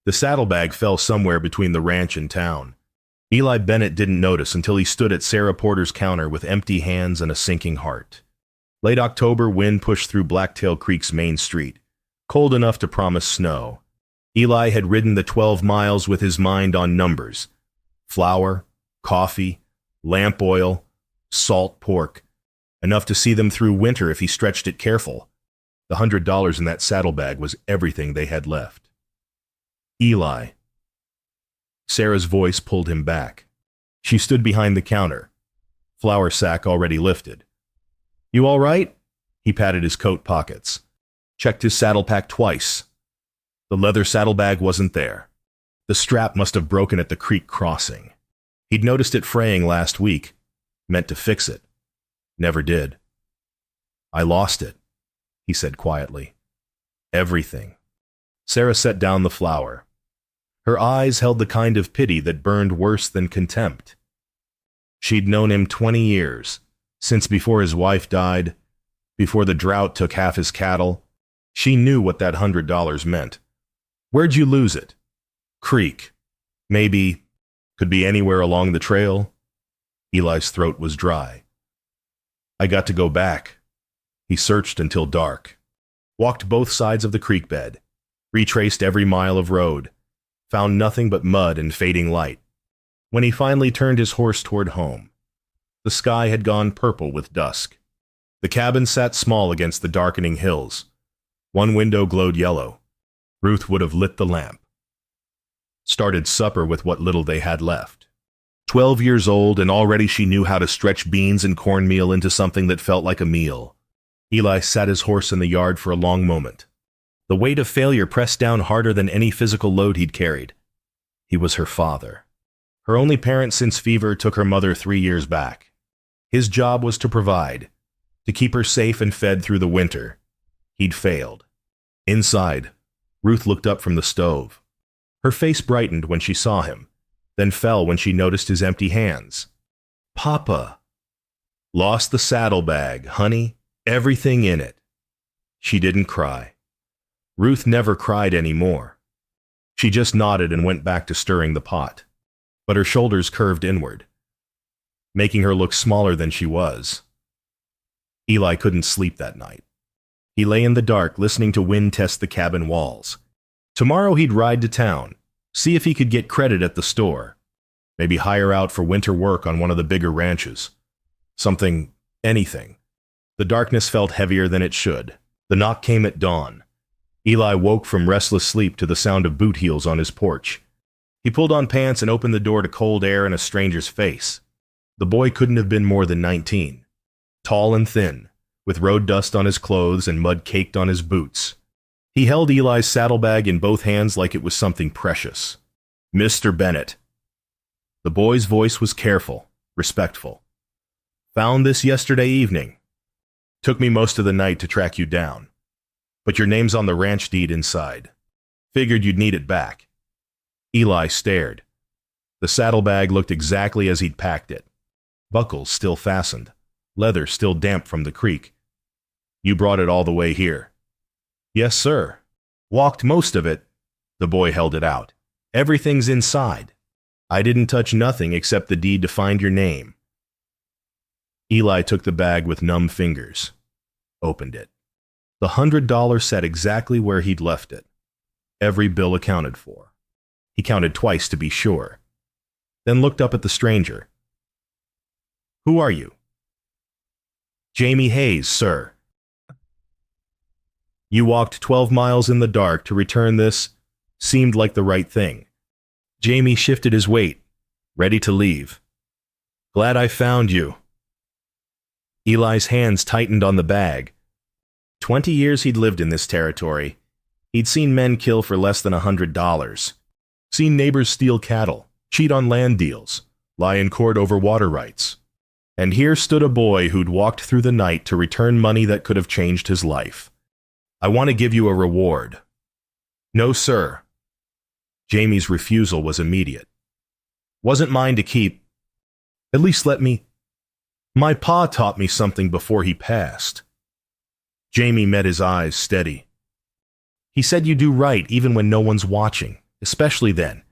The saddlebag fell somewhere between the ranch and town. Eli Bennett didn't notice until he stood at Sarah Porter's counter with empty hands and a sinking heart. Late October wind pushed through Blacktail Creek's main street, cold enough to promise snow. Eli had ridden the 12 miles with his mind on numbers: flour, coffee, lamp oil, salt pork, enough to see them through winter if he stretched it careful. The $100 in that saddlebag was everything they had left. Eli. Sarah's voice pulled him back. She stood behind the counter, flour sack already lifted. "You all right?" He patted his coat pockets, checked his saddle pack twice. The leather saddlebag wasn't there. The strap must have broken at the creek crossing. He'd noticed it fraying last week, meant to fix it. Never did. "I lost it," he said quietly. "Everything." Sarah set down the flour. Her eyes held the kind of pity that burned worse than contempt. She'd known him 20 years, since before his wife died, before the drought took half his cattle. She knew what that $100 meant. "Where'd you lose it?" "Creek. Maybe, could be anywhere along the trail." Eli's throat was dry. "I got to go back." He searched until dark, walked both sides of the creek bed, retraced every mile of road, found nothing but mud and fading light. When he finally turned his horse toward home, the sky had gone purple with dusk. The cabin sat small against the darkening hills. One window glowed yellow. Ruth would have lit the lamp. Started supper with what little they had left. 12 years old, and already she knew how to stretch beans and cornmeal into something that felt like a meal. Eli sat his horse in the yard for a long moment. The weight of failure pressed down harder than any physical load he'd carried. He was her father. Her only parent since fever took her mother 3 years back. His job was to provide, to keep her safe and fed through the winter. He'd failed. Inside, Ruth looked up from the stove. Her face brightened when she saw him, then fell when she noticed his empty hands. "Papa." "Lost the saddlebag, honey. Everything in it." She didn't cry. Ruth never cried anymore. She just nodded and went back to stirring the pot. But her shoulders curved inward, making her look smaller than she was. Eli couldn't sleep that night. He lay in the dark, listening to wind test the cabin walls. Tomorrow he'd ride to town, see if he could get credit at the store. Maybe hire out for winter work on one of the bigger ranches. Anything. The darkness felt heavier than it should. The knock came at dawn. Eli woke from restless sleep to the sound of boot heels on his porch. He pulled on pants and opened the door to cold air and a stranger's face. The boy couldn't have been more than 19. Tall and thin, with road dust on his clothes and mud caked on his boots. He held Eli's saddlebag in both hands like it was something precious. "Mr. Bennett." The boy's voice was careful, respectful. "Found this yesterday evening. Took me most of the night to track you down. But your name's on the ranch deed inside. Figured you'd need it back." Eli stared. The saddlebag looked exactly as he'd packed it. Buckles still fastened, leather still damp from the creek. "You brought it all the way here." "Yes, sir. Walked most of it." The boy held it out. "Everything's inside. I didn't touch nothing except the deed to find your name." Eli took the bag with numb fingers, opened it. The $100 sat exactly where he'd left it. Every bill accounted for. He counted twice to be sure, then looked up at the stranger. "Who are you?" "Jamie Hayes, sir." "You walked 12 miles in the dark to return this. Seemed like the right thing." Jamie shifted his weight, ready to leave. "Glad I found you." Eli's hands tightened on the bag. 20 years he'd lived in this territory. He'd seen men kill for less than $100. Seen neighbors steal cattle, cheat on land deals, lie in court over water rights. And here stood a boy who'd walked through the night to return money that could have changed his life. "I want to give you a reward." "No, sir." Jamie's refusal was immediate. "Wasn't mine to keep. At least let me. My pa taught me something before he passed." Jamie met his eyes steady. "He said you do right even when no one's watching. especially then.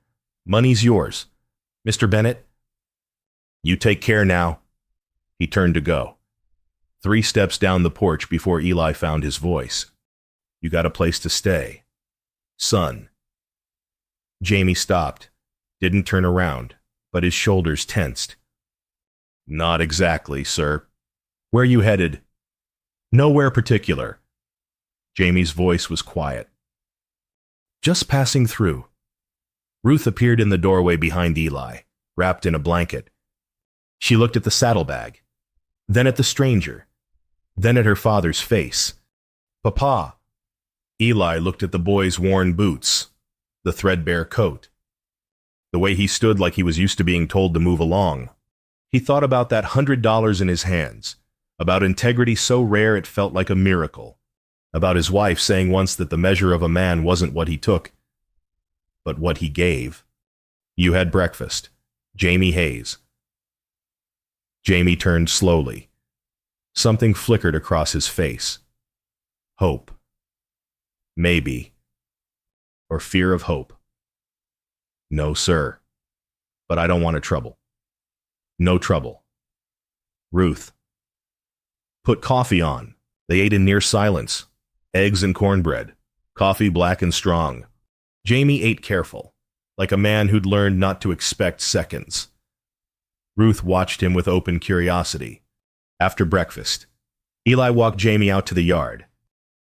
Money's yours. Mr. Bennett, you take care now. He turned to go. 3 steps down the porch before Eli found his voice. You got a place to stay. Son. Jamie stopped, didn't turn around, but his shoulders tensed. Not exactly, sir. Where you headed? Nowhere particular. Jamie's voice was quiet. Just passing through. Ruth appeared in the doorway behind Eli, wrapped in a blanket. She looked at the saddlebag, then at the stranger, then at her father's face. Papa. Eli looked at the boy's worn boots, the threadbare coat, the way he stood like he was used to being told to move along. He thought about that $100 in his hands, about integrity so rare it felt like a miracle, about his wife saying once that the measure of a man wasn't what he took, but what he gave. You had breakfast. Jamie Hayes. Jamie turned slowly. Something flickered across his face. Hope. Maybe. Or fear of hope. No, sir. But I don't want trouble. No trouble. Ruth. Put coffee on. They ate in near silence. Eggs and cornbread. Coffee black and strong. Jamie ate careful, like a man who'd learned not to expect seconds. Ruth watched him with open curiosity. After breakfast, Eli walked Jamie out to the yard.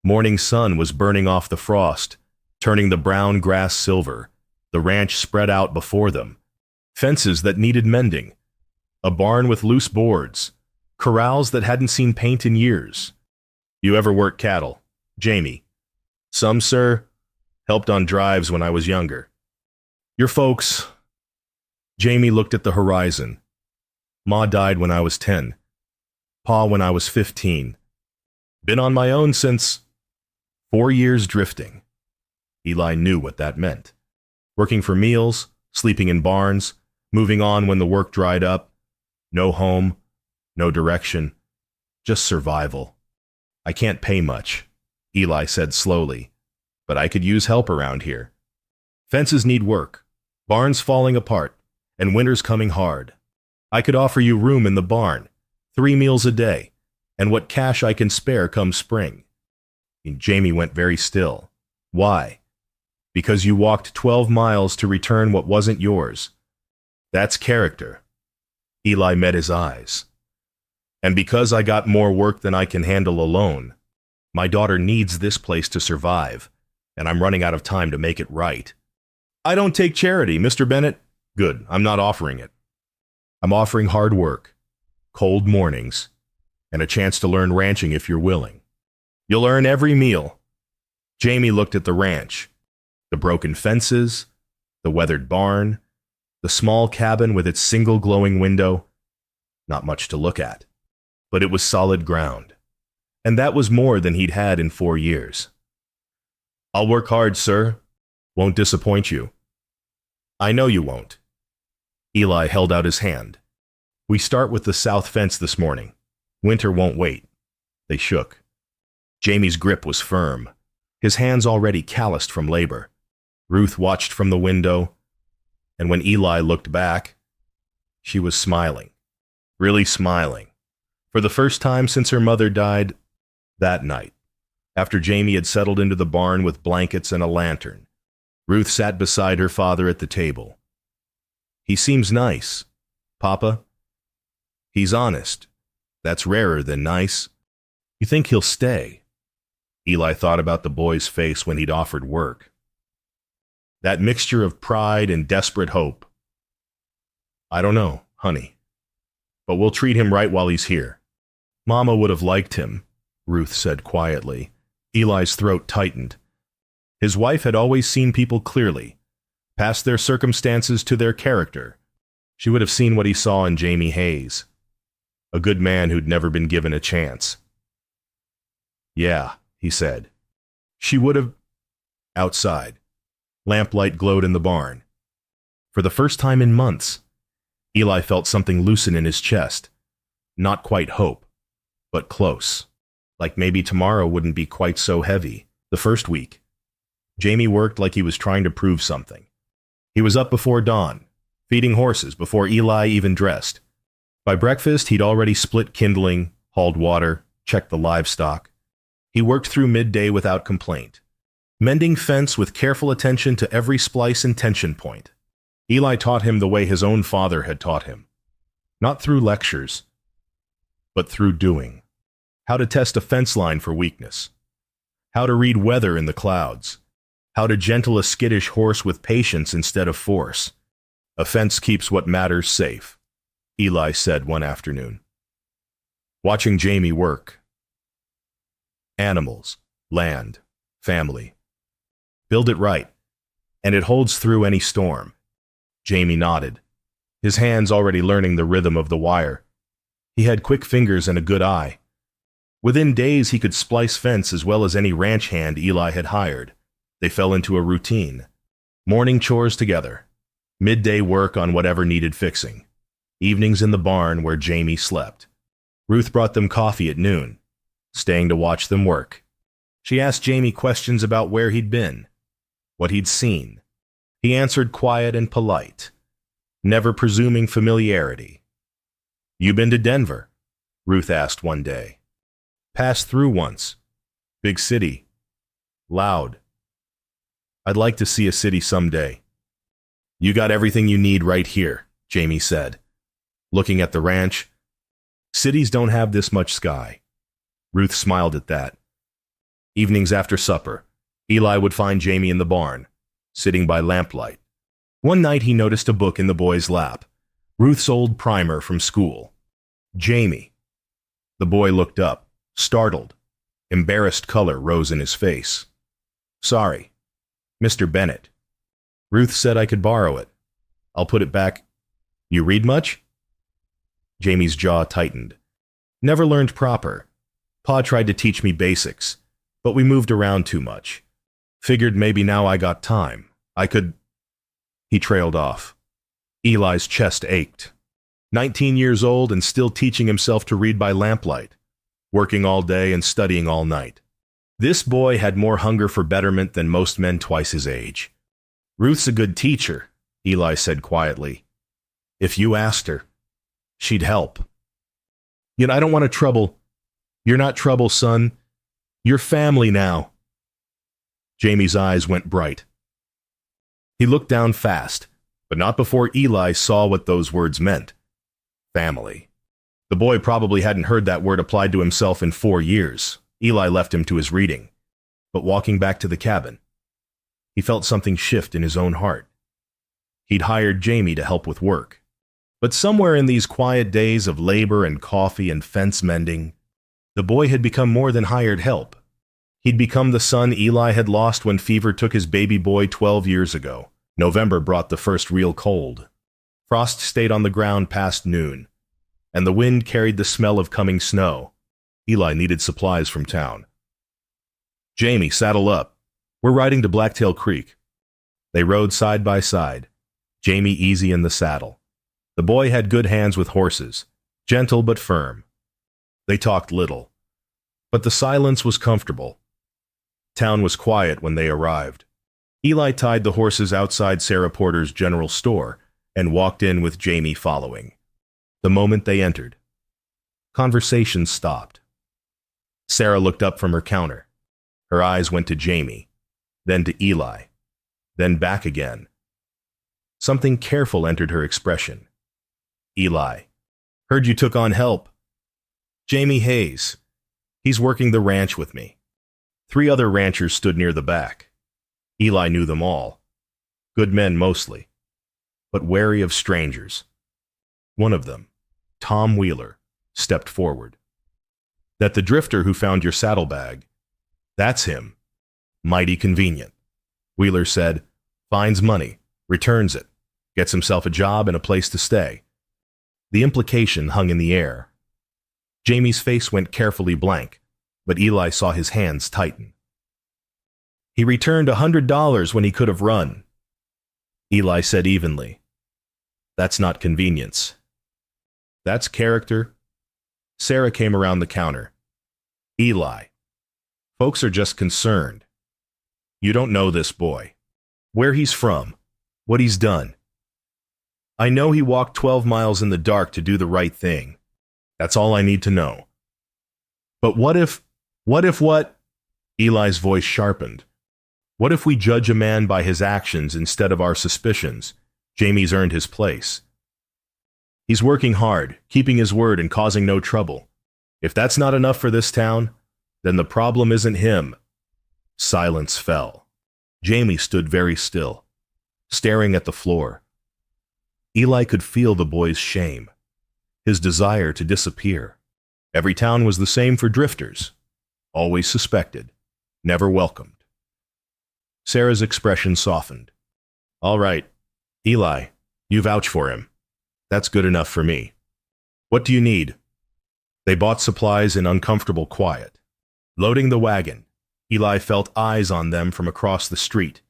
Morning sun was burning off the frost, turning the brown grass silver. The ranch spread out before them. Fences that needed mending. A barn with loose boards. Corrals that hadn't seen paint in years. You ever work cattle? Jamie. Some, sir. Helped on drives when I was younger. Your folks. Jamie looked at the horizon. Ma died when I was 10. Pa when I was 15. Been on my own since 4 years drifting. Eli knew what that meant. Working for meals, sleeping in barns, moving on when the work dried up. No home, no direction, just survival. I can't pay much, Eli said slowly, but I could use help around here. Fences need work, barns falling apart, and winter's coming hard. I could offer you room in the barn, 3 meals a day, and what cash I can spare come spring. And Jamie went very still. Why? Because you walked 12 miles to return what wasn't yours. That's character. Eli met his eyes. And because I got more work than I can handle alone, my daughter needs this place to survive, and I'm running out of time to make it right. I don't take charity, Mr. Bennett. Good, I'm not offering it. I'm offering hard work, cold mornings, and a chance to learn ranching if you're willing. You'll earn every meal. Jamie looked at the ranch, the broken fences, the weathered barn, the small cabin with its single glowing window. Not much to look at, but it was solid ground, and that was more than he'd had in 4 years. I'll work hard, sir. Won't disappoint you. I know you won't. Eli held out his hand. We start with the south fence this morning. Winter won't wait. They shook. Jamie's grip was firm, his hands already calloused from labor. Ruth watched from the window, and when Eli looked back, she was smiling. Really smiling. For the first time since her mother died that night, after Jamie had settled into the barn with blankets and a lantern. Ruth sat beside her father at the table. He seems nice, Papa. He's honest. That's rarer than nice. You think he'll stay? Eli thought about the boy's face when he'd offered work. That mixture of pride and desperate hope. I don't know, honey. But we'll treat him right while he's here. Mama would have liked him, Ruth said quietly. Eli's throat tightened. His wife had always seen people clearly, past their circumstances to their character. She would have seen what he saw in Jamie Hayes, a good man who'd never been given a chance. Yeah, he said. She would have... Outside. Lamplight glowed in the barn. For the first time in months, Eli felt something loosen in his chest. Not quite hope, but close. Like maybe tomorrow wouldn't be quite so heavy. The first week, Jamie worked like he was trying to prove something. He was up before dawn, feeding horses before Eli even dressed. By breakfast, he'd already split kindling, hauled water, checked the livestock. He worked through midday without complaint, mending fence with careful attention to every splice and tension point. Eli taught him the way his own father had taught him. Not through lectures, but through doing. How to test a fence line for weakness. How to read weather in the clouds. How to gentle a skittish horse with patience instead of force. A fence keeps what matters safe, Eli said one afternoon. Watching Jamie work. Animals, land, family. Build it right, and it holds through any storm. Jamie nodded, his hands already learning the rhythm of the wire. He had quick fingers and a good eye. Within days, he could splice fence as well as any ranch hand Eli had hired. They fell into a routine. Morning chores together. Midday work on whatever needed fixing. Evenings in the barn where Jamie slept. Ruth brought them coffee at noon, staying to watch them work. She asked Jamie questions about where he'd been, what he'd seen. He answered quiet and polite, never presuming familiarity. "You been to Denver?" Ruth asked one day. "Passed through once. Big city. Loud. I'd like to see a city someday." "You got everything you need right here," Jamie said, looking at the ranch. "Cities don't have this much sky." Ruth smiled at that. Evenings after supper, Eli would find Jamie in the barn, sitting by lamplight. One night he noticed a book in the boy's lap, Ruth's old primer from school. "Jamie." The boy looked up, startled. Embarrassed color rose in his face. "Sorry, Mr. Bennett." "Ruth said I could borrow it. I'll put it back." "You read much?" Jamie's jaw tightened. "Never learned proper. Pa tried to teach me basics, but we moved around too much. Figured maybe now I got time, I could—" He trailed off. Eli's chest ached. 19 years old and still teaching himself to read by lamplight, working all day and studying all night. This boy had more hunger for betterment than most men twice his age. "Ruth's a good teacher," Eli said quietly. "If you asked her, she'd help." "Yet I don't want to trouble." "You're not trouble, son. You're family now." Jamie's eyes went bright. He looked down fast, but not before Eli saw what those words meant. Family. The boy probably hadn't heard that word applied to himself in 4 years. Eli left him to his reading. But walking back to the cabin, he felt something shift in his own heart. He'd hired Jamie to help with work. But somewhere in these quiet days of labor and coffee and fence mending, the boy had become more than hired help. He'd become the son Eli had lost when fever took his baby boy 12 years ago. November brought the first real cold. Frost stayed on the ground past noon, and the wind carried the smell of coming snow. Eli needed supplies from town. "Jamie, saddle up. We're riding to Blacktail Creek." They rode side by side, Jamie easy in the saddle. The boy had good hands with horses, gentle but firm. They talked little, but the silence was comfortable. Town was quiet when they arrived. Eli tied the horses outside Sarah Porter's general store and walked in with Jamie following. The moment they entered, conversation stopped. Sarah looked up from her counter. Her eyes went to Jamie, then to Eli, then back again. Something careful entered her expression. "Eli, heard you took on help." "Jamie Hayes. He's working the ranch with me." 3 other ranchers stood near the back. Eli knew them all. Good men mostly, but wary of strangers. One of them, Tom Wheeler, stepped forward. "That the drifter who found your saddlebag? That's him. Mighty convenient." Wheeler said, "Finds money, returns it, gets himself a job and a place to stay." The implication hung in the air. Jamie's face went carefully blank, but Eli saw his hands tighten. "He returned $100 when he could have run," Eli said evenly. "That's not convenience. That's character." Sarah came around the counter. "Eli, folks are just concerned. You don't know this boy. Where he's from. what he's done. I know he walked 12 miles in the dark to do the right thing. That's all I need to know. But what if what? Eli's voice sharpened. What if we judge a man by his actions instead of our suspicions? Jamie's earned his place. He's working hard, keeping his word and causing no trouble. If that's not enough for this town, then the problem isn't him. Silence fell. Jamie stood very still, staring at the floor. Eli could feel the boy's shame, his desire to disappear. Every town was the same for drifters, always suspected, never welcomed. Sarah's expression softened. All right, Eli, you vouch for him. That's good enough for me. What do you need? They bought supplies in uncomfortable quiet. Loading the wagon, Eli felt eyes on them from across the street.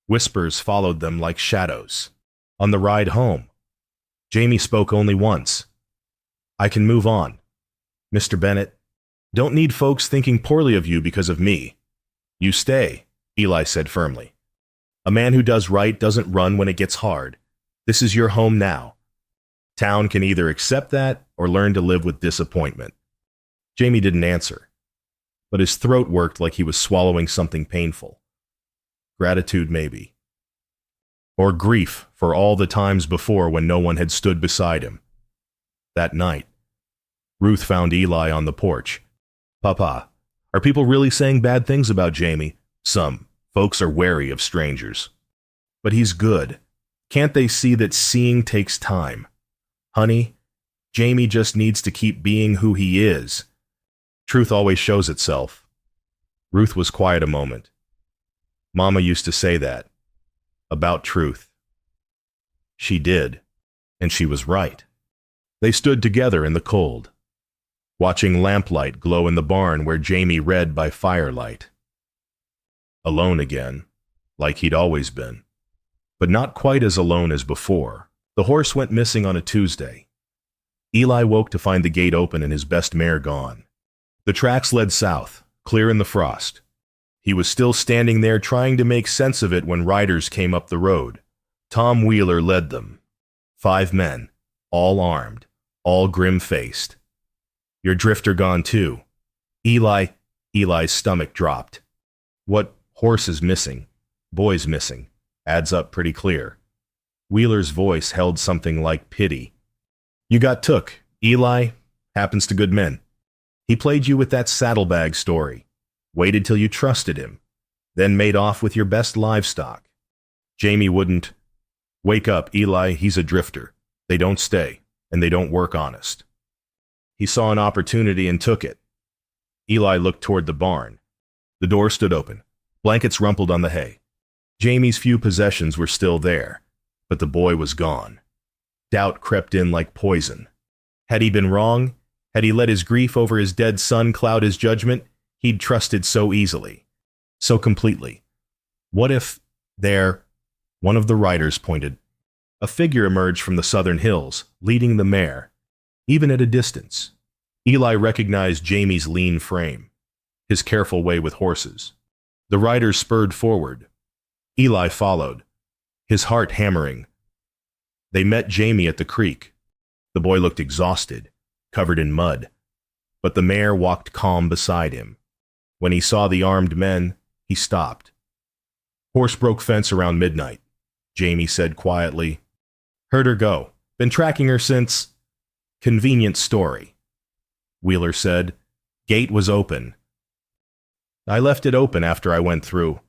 Whispers followed them like shadows. On the ride home, Jamie spoke only once. I can move on. Mr. Bennett, don't need folks thinking poorly of you because of me. You stay, Eli said firmly. A man who does right doesn't run when it gets hard. This is your home now. Town can either accept that or learn to live with disappointment. Jamie didn't answer, but his throat worked like he was swallowing something painful. Gratitude, maybe. Or grief for all the times before when no one had stood beside him. That night, Ruth found Eli on the porch. Papa, are people really saying bad things about Jamie? Some folks are wary of strangers. But he's good. Can't they see that seeing takes time? Honey, Jamie just needs to keep being who he is. Truth always shows itself. Ruth was quiet a moment. Mama used to say that. About truth. She did, and she was right. They stood together in the cold, watching lamplight glow in the barn where Jamie read by firelight. Alone again, like he'd always been, but not quite as alone as before. The horse went missing on a Tuesday. Eli woke to find the gate open and his best mare gone. The tracks led south, clear in the frost. He was still standing there trying to make sense of it when riders came up the road. Tom Wheeler led them. 5 men, all armed, all grim-faced. Your drifter gone too. Eli's stomach dropped. What horse is missing? Boy's missing. Adds up pretty clear. Wheeler's voice held something like pity. You got took. Eli happens to good men. He played you with that saddlebag story. Waited till you trusted him, then made off with your best livestock. Jamie wouldn't. Wake up, Eli, he's a drifter. They don't stay, and they don't work honest. He saw an opportunity and took it. Eli looked toward the barn. The door stood open. Blankets rumpled on the hay. Jamie's few possessions were still there, but the boy was gone. Doubt crept in like poison. Had he been wrong? Had he let his grief over his dead son cloud his judgment? He'd trusted so easily, so completely. What if there, one of the riders pointed. A figure emerged from the southern hills, leading the mare. Even at a distance, Eli recognized Jamie's lean frame, his careful way with horses. The riders spurred forward. Eli followed, his heart hammering. They met Jamie at the creek. The boy looked exhausted, covered in mud, but the mare walked calm beside him. When he saw the armed men, he stopped. Horse broke fence around midnight, Jamie said quietly. Heard her go. Been tracking her since... Convenient story. Wheeler said. Gate was open. I left it open after I went through.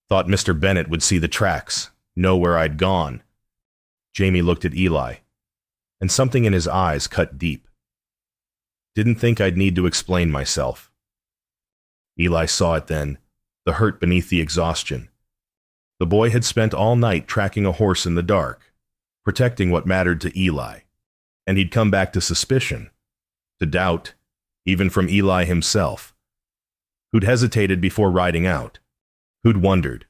Thought Mr. Bennett would see the tracks, know where I'd gone. Jamie looked at Eli, and something in his eyes cut deep. Didn't think I'd need to explain myself. Eli saw it then, the hurt beneath the exhaustion. The boy had spent all night tracking a horse in the dark, protecting what mattered to Eli, and he'd come back to suspicion, to doubt, even from Eli himself, who'd hesitated before riding out, who'd wondered,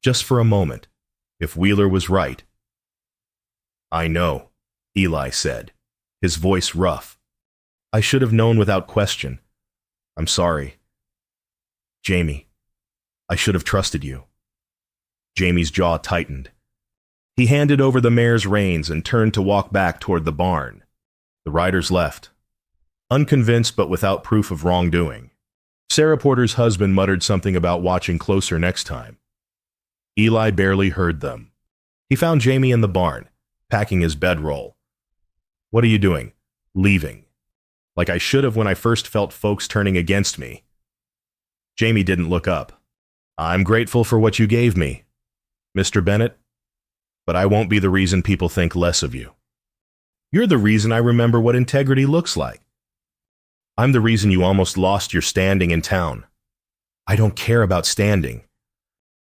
just for a moment, if Wheeler was right. I know, Eli said, his voice rough. I should have known without question. I'm sorry. Jamie, I should have trusted you. Jamie's jaw tightened. He handed over the mare's reins and turned to walk back toward the barn. The riders left, unconvinced but without proof of wrongdoing. Sarah Porter's husband muttered something about watching closer next time. Eli barely heard them. He found Jamie in the barn, packing his bedroll. "What are you doing?" "Leaving. Like I should have when I first felt folks turning against me." Jamie didn't look up. "I'm grateful for what you gave me, Mr. Bennett, but I won't be the reason people think less of you. You're the reason I remember what integrity looks like. I'm the reason you almost lost your standing in town. I don't care about standing.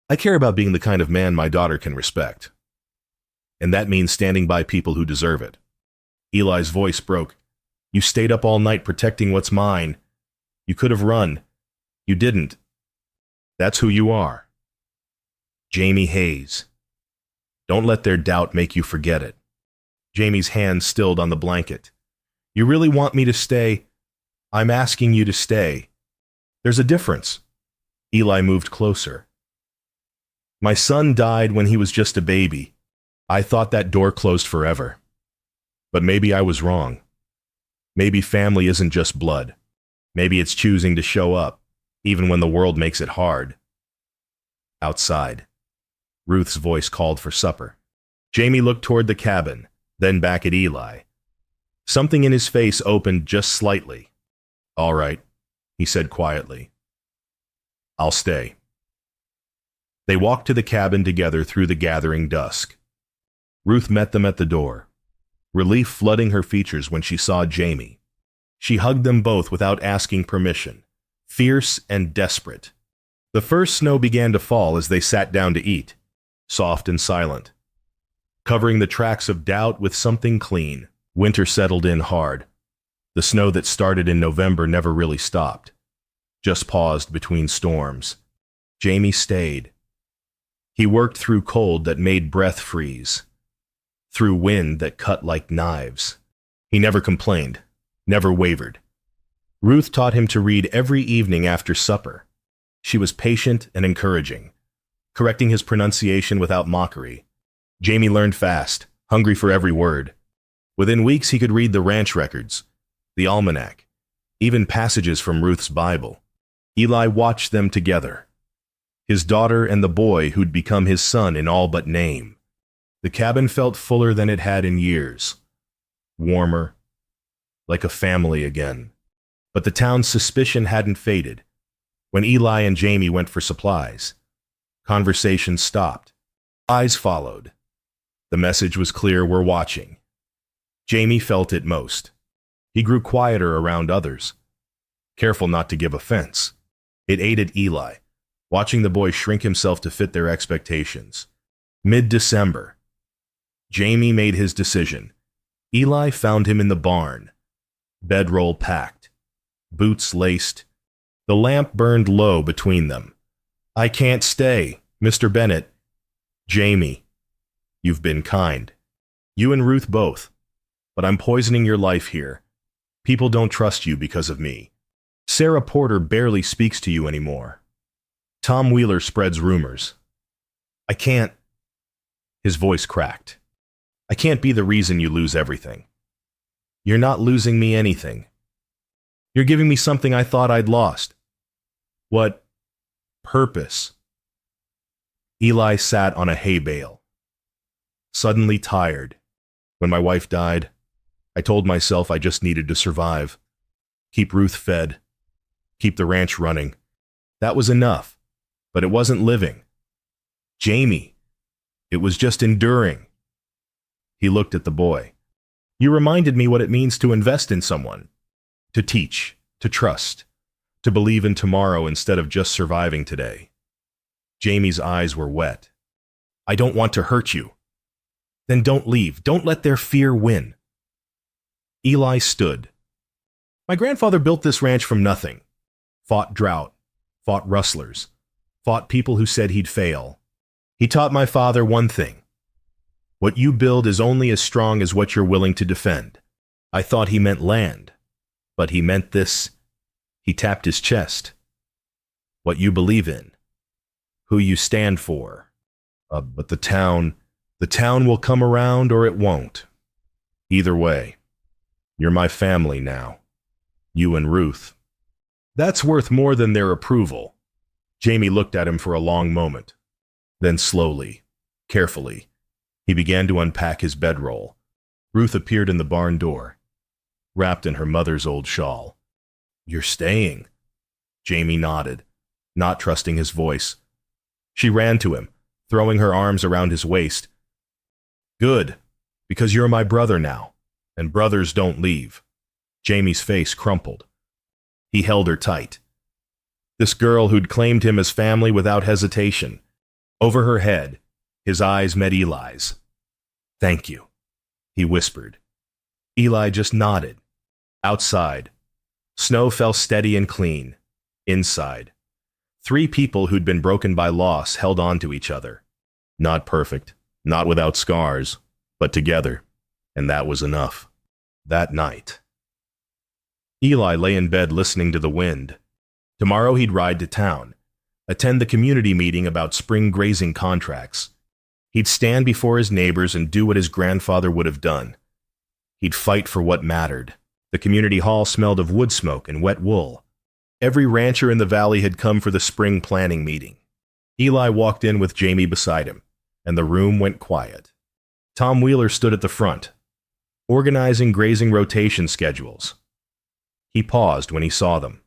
I care about being the kind of man my daughter can respect. And that means standing by people who deserve it." Eli's voice broke. "You stayed up all night protecting what's mine. You could have run. You didn't. That's who you are. Jamie Hayes. Don't let their doubt make you forget it." Jamie's hand stilled on the blanket. "You really want me to stay? I'm asking you to stay. There's a difference." Eli moved closer. "My son died when he was just a baby. I thought that door closed forever. But maybe I was wrong. Maybe family isn't just blood. Maybe it's choosing to show up, even when the world makes it hard." Outside, Ruth's voice called for supper. Jamie looked toward the cabin, then back at Eli. Something in his face opened just slightly. "All right," he said quietly. "I'll stay." They walked to the cabin together through the gathering dusk. Ruth met them at the door, relief flooding her features when she saw Jamie. She hugged them both without asking permission, fierce and desperate. The first snow began to fall as they sat down to eat, soft and silent, covering the tracks of doubt with something clean. Winter settled in hard. The snow that started in November never really stopped, just paused between storms. Jamie stayed. He worked through cold that made breath freeze, through wind that cut like knives. He never complained, never wavered. Ruth taught him to read every evening after supper. She was patient and encouraging, correcting his pronunciation without mockery. Jamie learned fast, hungry for every word. Within weeks he could read the ranch records, the almanac, even passages from Ruth's Bible. Eli watched them together, his daughter and the boy who'd become his son in all but name. The cabin felt fuller than it had in years, warmer, like a family again. But the town's suspicion hadn't faded. When Eli and Jamie went for supplies, conversation stopped. Eyes followed. The message was clear: we're watching. Jamie felt it most. He grew quieter around others, careful not to give offense. It aided Eli, watching the boy shrink himself to fit their expectations. Mid-December, Jamie made his decision. Eli found him in the barn, bedroll packed, boots laced. The lamp burned low between them. "I can't stay, Mr. Bennett." "Jamie, you've been kind. You and Ruth both. But I'm poisoning your life here. People don't trust you because of me. Sarah Porter barely speaks to you anymore. Tom Wheeler spreads rumors. I can't." His voice cracked. "I can't be the reason you lose everything. You're not losing me anything. You're giving me something I thought I'd lost." "What purpose?" Eli sat on a hay bale, suddenly tired. "When my wife died, I told myself I just needed to survive. Keep Ruth fed. Keep the ranch running. That was enough, but it wasn't living. Jamie, it was just enduring." He looked at the boy. "You reminded me what it means to invest in someone, to teach, to trust, to believe in tomorrow instead of just surviving today." Jamie's eyes were wet. "I don't want to hurt you." "Then don't leave. Don't let their fear win." Eli stood. "My grandfather built this ranch from nothing. Fought drought, fought rustlers, fought people who said he'd fail. He taught my father one thing. What you build is only as strong as what you're willing to defend. I thought he meant land, but he meant this." He tapped his chest. "What you believe in, who you stand for. But the town, The town will come around or it won't. Either way, you're my family now. You and Ruth. That's worth more than their approval. Jamie looked at him for a long moment. Then slowly, carefully, he began to unpack his bedroll. Ruth appeared in the barn door, wrapped in her mother's old shawl. You're staying? Jamie nodded, not trusting his voice. She ran to him, throwing her arms around his waist. Good, because you're my brother now, and brothers don't leave. Jamie's face crumpled. He held her tight. This girl who'd claimed him as family without hesitation. Over her head, his eyes met Eli's. Thank you, he whispered. Eli just nodded. Outside, snow fell steady and clean. Inside, 3 people who'd been broken by loss held on to each other. Not perfect, not without scars, but together, and that was enough. That night, Eli lay in bed listening to the wind. Tomorrow he'd ride to town, attend the community meeting about spring grazing contracts. He'd stand before his neighbors and do what his grandfather would have done. He'd fight for what mattered. The community hall smelled of wood smoke and wet wool. Every rancher in the valley had come for the spring planning meeting. Eli walked in with Jamie beside him, and the room went quiet. Tom Wheeler stood at the front, organizing grazing rotation schedules. He paused when he saw them.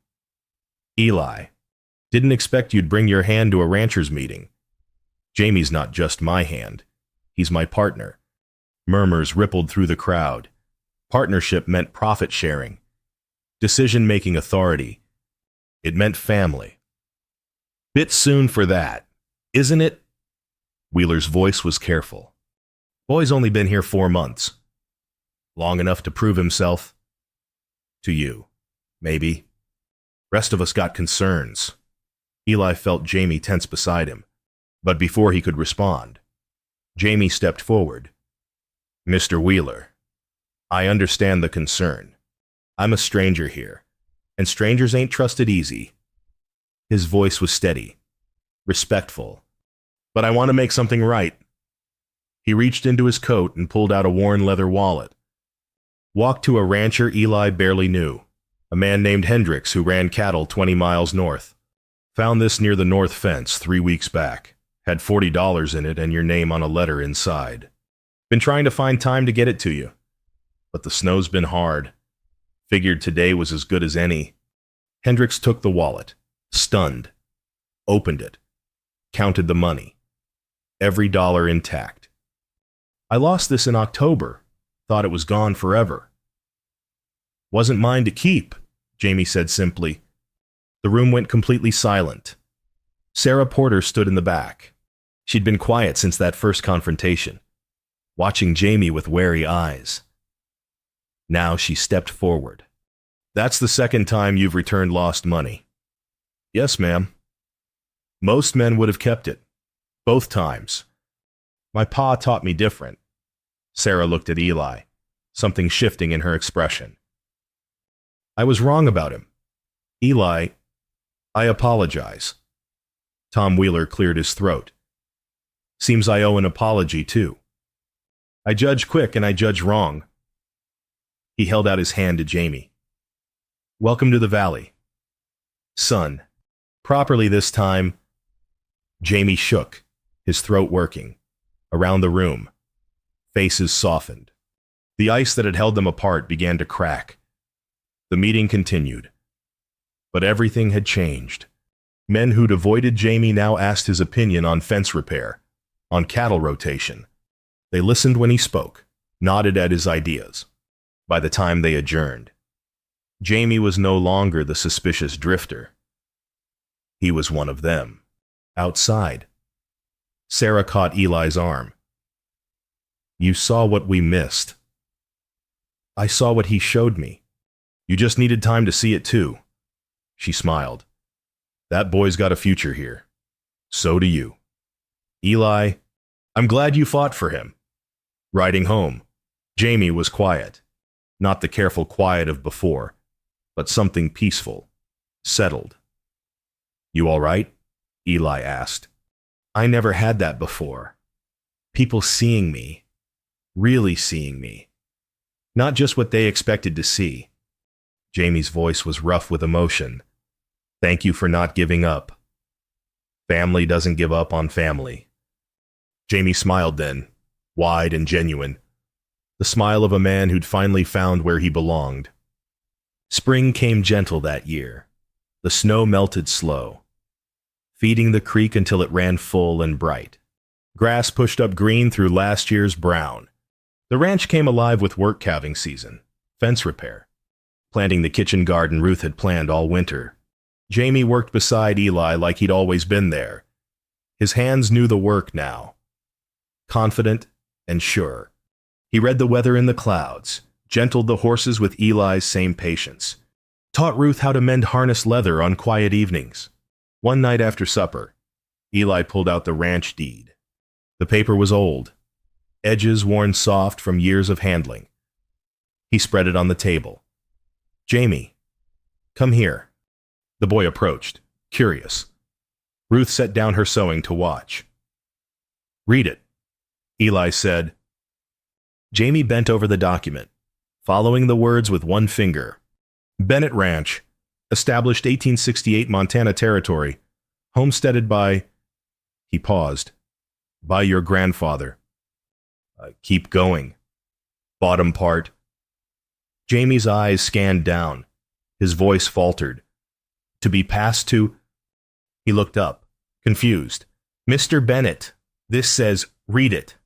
Eli, didn't expect you'd bring your hand to a rancher's meeting. Jamie's not just my hand. He's my partner. Murmurs rippled through the crowd. Partnership meant profit sharing. Decision-making authority. It meant family. Bit soon for that, isn't it? Wheeler's voice was careful. Boy's only been here 4 months. Long enough to prove himself. To you, maybe. Rest of us got concerns. Eli felt Jamie tense beside him, but before he could respond, Jamie stepped forward. Mr. Wheeler, I understand the concern. I'm a stranger here, and strangers ain't trusted easy. His voice was steady, respectful, but I want to make something right. He reached into his coat and pulled out a worn leather wallet. Walked to a rancher Eli barely knew, a man named Hendricks who ran cattle 20 miles north. Found this near the north fence 3 weeks back. Had $40 in it and your name on a letter inside. Been trying to find time to get it to you, but the snow's been hard. Figured today was as good as any. Hendricks took the wallet, stunned, opened it, counted the money. Every dollar intact. I lost this in October. Thought it was gone forever. Wasn't mine to keep, Jamie said simply. The room went completely silent. Sarah Porter stood in the back. She'd been quiet since that first confrontation, watching Jamie with wary eyes. Now she stepped forward. That's the second time you've returned lost money. Yes, ma'am. Most men would have kept it. Both times. My pa taught me different. Sarah looked at Eli, something shifting in her expression. I was wrong about him. Eli, I apologize. Tom Wheeler cleared his throat. Seems I owe an apology, too. I judge quick and I judge wrong. He held out his hand to Jamie. Welcome to the valley. Son, properly this time. Jamie shook, his throat working. Around the room, faces softened. The ice that had held them apart began to crack. The meeting continued. But everything had changed. Men who'd avoided Jamie now asked his opinion on fence repair, on cattle rotation. They listened when he spoke, nodded at his ideas. By the time they adjourned, Jamie was no longer the suspicious drifter. He was one of them. Outside, Sarah caught Eli's arm. You saw what we missed. I saw what he showed me. You just needed time to see it too. She smiled. That boy's got a future here. So do you. Eli, I'm glad you fought for him. Riding home, Jamie was quiet. Not the careful quiet of before, but something peaceful, settled. You all right? Eli asked. I never had that before. People seeing me, really seeing me. Not just what they expected to see. Jamie's voice was rough with emotion. Thank you for not giving up. Family doesn't give up on family. Jamie smiled then, wide and genuine. The smile of a man who'd finally found where he belonged. Spring came gentle that year. The snow melted slow, feeding the creek until it ran full and bright. Grass pushed up green through last year's brown. The ranch came alive with work calving season, fence repair, planting the kitchen garden Ruth had planned all winter. Jamie worked beside Eli like he'd always been there. His hands knew the work now. Confident and sure. He read the weather in the clouds, gentled the horses with Eli's same patience, taught Ruth how to mend harness leather on quiet evenings. One night after supper, Eli pulled out the ranch deed. The paper was old, edges worn soft from years of handling. He spread it on the table. Jamie, come here. The boy approached, curious. Ruth set down her sewing to watch. Read it, Eli said. Jamie bent over the document, following the words with one finger. Bennett Ranch, established 1868 Montana Territory, homesteaded by... He paused. By your grandfather. Keep going. Bottom part. Jamie's eyes scanned down. His voice faltered. To be passed to... He looked up, confused. Mr. Bennett, this says, read it.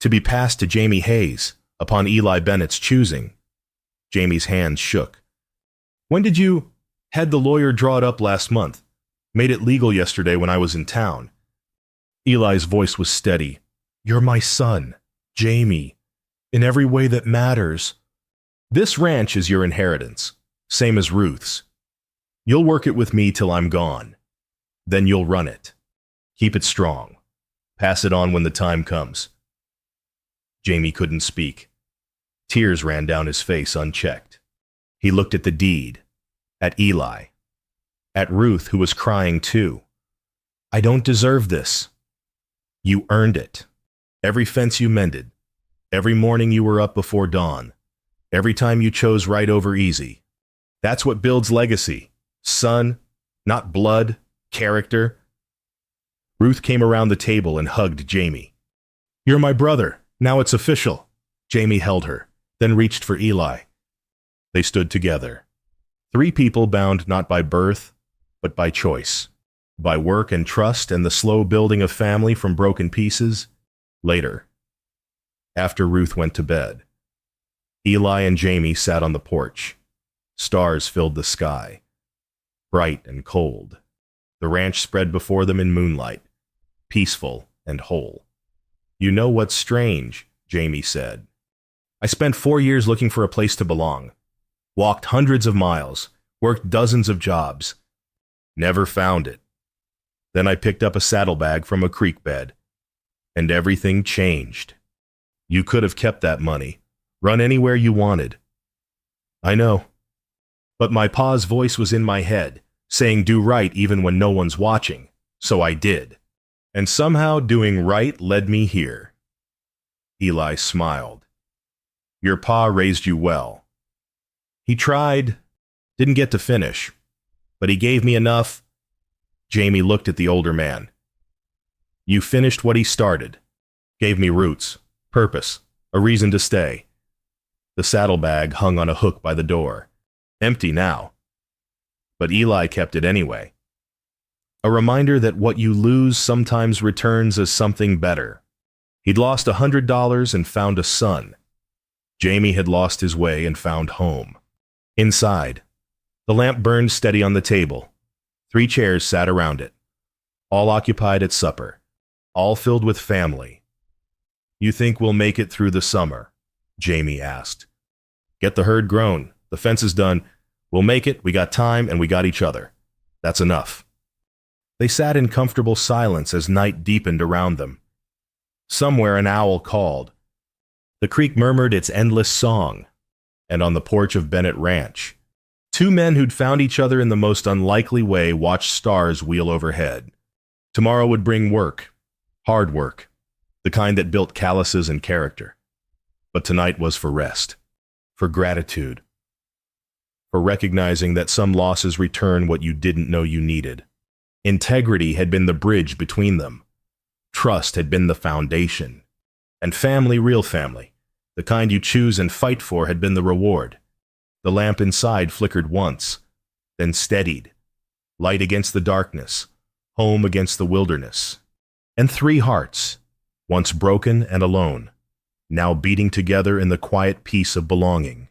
To be passed to Jamie Hayes, upon Eli Bennett's choosing. Jamie's hands shook. When did you... Had the lawyer draw it up last month. Made it legal yesterday when I was in town. Eli's voice was steady. You're my son, Jamie, in every way that matters. This ranch is your inheritance, same as Ruth's. You'll work it with me till I'm gone. Then you'll run it. Keep it strong. Pass it on when the time comes. Jamie couldn't speak. Tears ran down his face unchecked. He looked at the deed, at Eli, at Ruth, who was crying too. I don't deserve this. You earned it. Every fence you mended, every morning you were up before dawn, every time you chose right over easy. That's what builds legacy. Son, not blood, character. Ruth came around the table and hugged Jamie. You're my brother. Now it's official. Jamie held her, then reached for Eli. They stood together. Three people bound not by birth, but by choice. By work and trust and the slow building of family from broken pieces. Later, after Ruth went to bed, Eli and Jamie sat on the porch. Stars filled the sky, bright and cold. The ranch spread before them in moonlight, peaceful and whole. You know what's strange, Jamie said. I spent 4 years looking for a place to belong. Walked hundreds of miles, worked dozens of jobs. Never found it. Then I picked up a saddlebag from a creek bed, and everything changed. You could have kept that money, run anywhere you wanted. I know. But my pa's voice was in my head, saying do right even when no one's watching, so I did. And somehow doing right led me here. Eli smiled. Your pa raised you well. He tried, didn't get to finish, but he gave me enough. Jamie looked at the older man. You finished what he started. Gave me roots, purpose, a reason to stay. The saddlebag hung on a hook by the door. Empty now. But Eli kept it anyway. A reminder that what you lose sometimes returns as something better. He'd lost $100 and found a son. Jamie had lost his way and found home. Inside, the lamp burned steady on the table. 3 chairs sat around it, all occupied at supper, all filled with family. You think we'll make it through the summer? Jamie asked. Get the herd grown. The fence is done. We'll make it. We got time and we got each other. That's enough. They sat in comfortable silence as night deepened around them. Somewhere an owl called. The creek murmured its endless song. And on the porch of Bennett Ranch, 2 men who'd found each other in the most unlikely way watched stars wheel overhead. Tomorrow would bring work, hard work. the kind that built calluses and character. But tonight was for rest, for gratitude, for recognizing that some losses return what you didn't know you needed. Integrity had been the bridge between them. Trust had been the foundation. And family, real family, the kind you choose and fight for, had been the reward. The lamp inside flickered once, then steadied. Light against the darkness, home against the wilderness. And three hearts, once broken and alone, now beating together in the quiet peace of belonging.